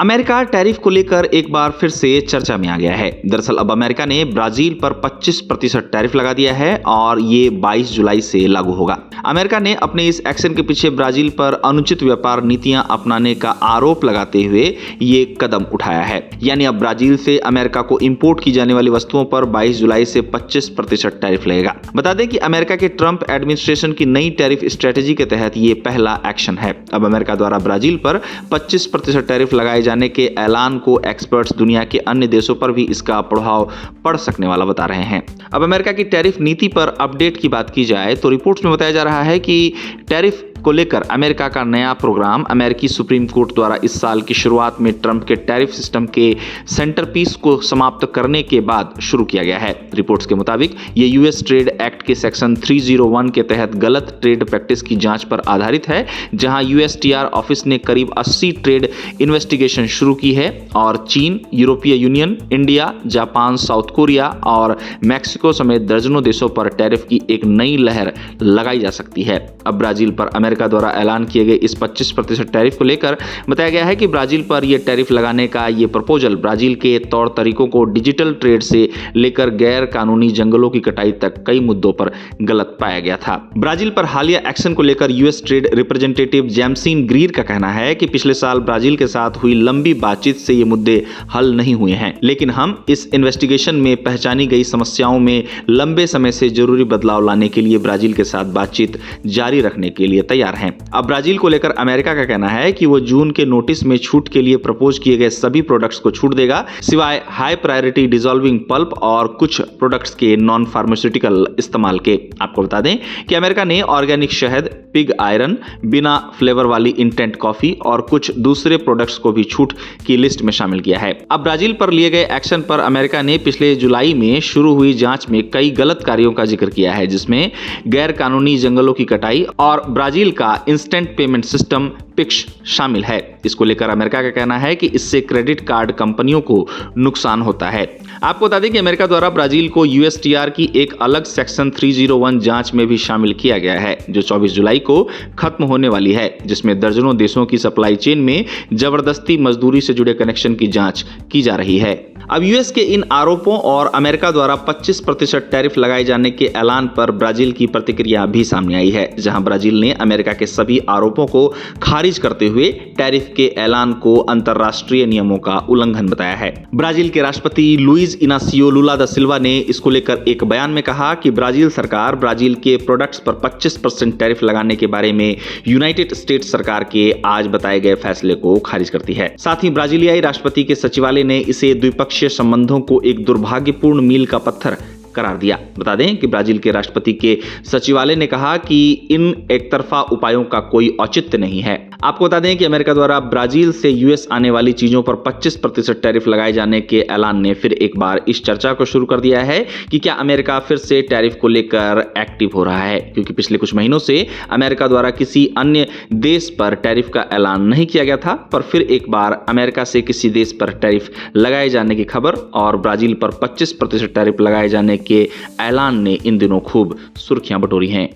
America tariff को लेकर एक बार फिर से चर्चा में आ गया है। दरअसल अब अमेरिका ने ब्राजील पर 25% टैरिफ लगा दिया है और ये 22 जुलाई से लागू होगा। अमेरिका ने अपने इस एक्शन के पीछे ब्राजील पर अनुचित व्यापार नीतियां अपनाने का आरोप लगाते हुए ये कदम उठाया है। यानी अब ब्राजील से अमेरिका को इंपोर्ट की जाने वाली वस्तुओं पर 22 जुलाई से 25% टैरिफ लगेगा। बता दें कि अमेरिका के ट्रंप एडमिनिस्ट्रेशन की नई टैरिफ स्ट्रेटेजी के तहत ये पहला एक्शन है। अब अमेरिका द्वारा ब्राजील पर 25% टैरिफ लगाए जाने के ऐलान को एक्सपर्ट्स दुनिया के अन्य देशों पर भी इसका प्रभाव पड़ सकने वाला बता रहे हैं। अब अमेरिका की टैरिफ नीति पर अपडेट की बात की जाए तो रिपोर्ट्स में बताया जा रहा है कि टैरिफ को लेकर अमेरिका का नया प्रोग्राम अमेरिकी सुप्रीम कोर्ट द्वारा इस साल की शुरुआत में ट्रंप के टैरिफ सिस्टम के सेंटरपीस को समाप्त करने के बाद शुरू किया गया है। रिपोर्ट्स के मुताबिक ये यूएस ट्रेड एक्ट के सेक्शन 301 के तहत गलत ट्रेड प्रैक्टिस की जांच पर आधारित है, जहां यूएसटीआर ऑफिस ने करीब 80 ट्रेड इन्वेस्टिगेशन शुरू की है और चीन, यूरोपीय union, India, Japan, south Korea और मैक्सिको समेत दर्जनों देशों पर टैरिफ की एक नई लहर लगाई जा सकती है। अब ब्राजील पर अमेरिका द्वारा ऐलान किए गए इस 25% टैरिफ को लेकर बताया गया है कि ब्राजील पर यह टैरिफ लगाने का यह प्रपोजल ब्राजील के तौर तरीकों को डिजिटल ट्रेड से लेकर गैर कानूनी जंगलों की कटाई तक कई मुद्दों पर गलत पाया गया था। ब्राजील पर हालिया एक्शन को लेकर यूएस ट्रेड रिप्रेजेंटेटिव जैमसिन ग्रीर का कहना है कि पिछले साल ब्राजील के साथ हुई लंबी बातचीत से ये मुद्दे हल नहीं हुए हैं, लेकिन हम इस इन्वेस्टिगेशन में पहचानी गई समस्याओं में लंबे समय से जरूरी बदलाव लाने के लिए ब्राजील के साथ बातचीत जारी रखने के लिए तैयार हैं। अब ब्राजील को लेकर अमेरिका का कहना है कि वो जून के नोटिस में छूट के लिए प्रपोज किए गए सभी प्रोडक्ट्स को छूट देगा, सिवाय हाई प्रायोरिटी डिसॉल्विंग पल्प और कुछ प्रोडक्ट्स के नॉन फार्मास्यूटिकल इस्तेमाल के। आपको बता दें कि अमेरिका ने ऑर्गेनिक शहद, पिग आयरन, बिना फ्लेवर वाली इंटेंट कॉफी और कुछ दूसरे प्रोडक्ट्स को भी छूट की लिस्ट में शामिल किया है। अब ब्राजील पर लिए गए एक्शन पर अमेरिका ने पिछले जुलाई में शुरू हुई जांच में कई गलत कार्यों का जिक्र किया है, जिसमें गैर कानूनी जंगलों की कटाई और ब्राजील का इंस्टेंट पेमेंट सिस्टम पिक्स शामिल है। इसको लेकर अमेरिका का कहना है कि इससे क्रेडिट कार्ड कंपनियों को नुकसान होता है। आपको बता दें कि अमेरिका द्वारा ब्राजील को यूएसटीआर की एक अलग सेक्शन 301 जांच में भी शामिल किया गया है, जो 24 जुलाई को खत्म होने वाली है, जिसमें दर्जनों देशों की सप्लाई चेन में जबरदस्ती मजदूरी से जुड़े कनेक्शन की जांच की जा रही है। अब यूएस के इन आरोपों और अमेरिका द्वारा 25% टैरिफ लगाए जाने के ऐलान पर ब्राजील की प्रतिक्रिया भी सामने आई है, जहां ब्राजील ने अमेरिका के सभी आरोपों को खारिज करते हुए टैरिफ के ऐलान को अंतर्राष्ट्रीय नियमों का उल्लंघन बताया है। ब्राजील के राष्ट्रपति लुइज इनासियो लुला दा सिल्वा ने इसको लेकर एक बयान में कहा कि ब्राजील सरकार ब्राजील के प्रोडक्ट्स पर 25% टैरिफ लगाने के बारे में यूनाइटेड स्टेट्स सरकार के आज बताए गए फैसले को खारिज करती है। साथ ही ब्राजीलियाई राष्ट्रपति के सचिवालय ने इसे द्विपक्षीय संबंधों को एक दुर्भाग्यपूर्ण मील का पत्थर करार दिया। बता दें कि ब्राजील के राष्ट्रपति के सचिवालय ने कहा कि इन एकतरफा उपायों का कोई औचित्य नहीं है। आपको बता दें कि अमेरिका द्वारा ब्राजील से यूएस आने वाली चीजों पर 25% टैरिफ लगाए जाने के ऐलान ने फिर एक बार इस चर्चा को शुरू कर दिया है कि क्या अमेरिका फिर से टैरिफ को लेकर एक्टिव हो रहा है, क्योंकि पिछले कुछ महीनों से अमेरिका द्वारा किसी अन्य देश पर टैरिफ का ऐलान नहीं किया गया था, पर फिर एक बार अमेरिका से किसी देश पर टैरिफ लगाए जाने की खबर और ब्राजील पर 25% टैरिफ लगाए जाने के ऐलान ने इन दिनों खूब सुर्खियां बटोरी हैं।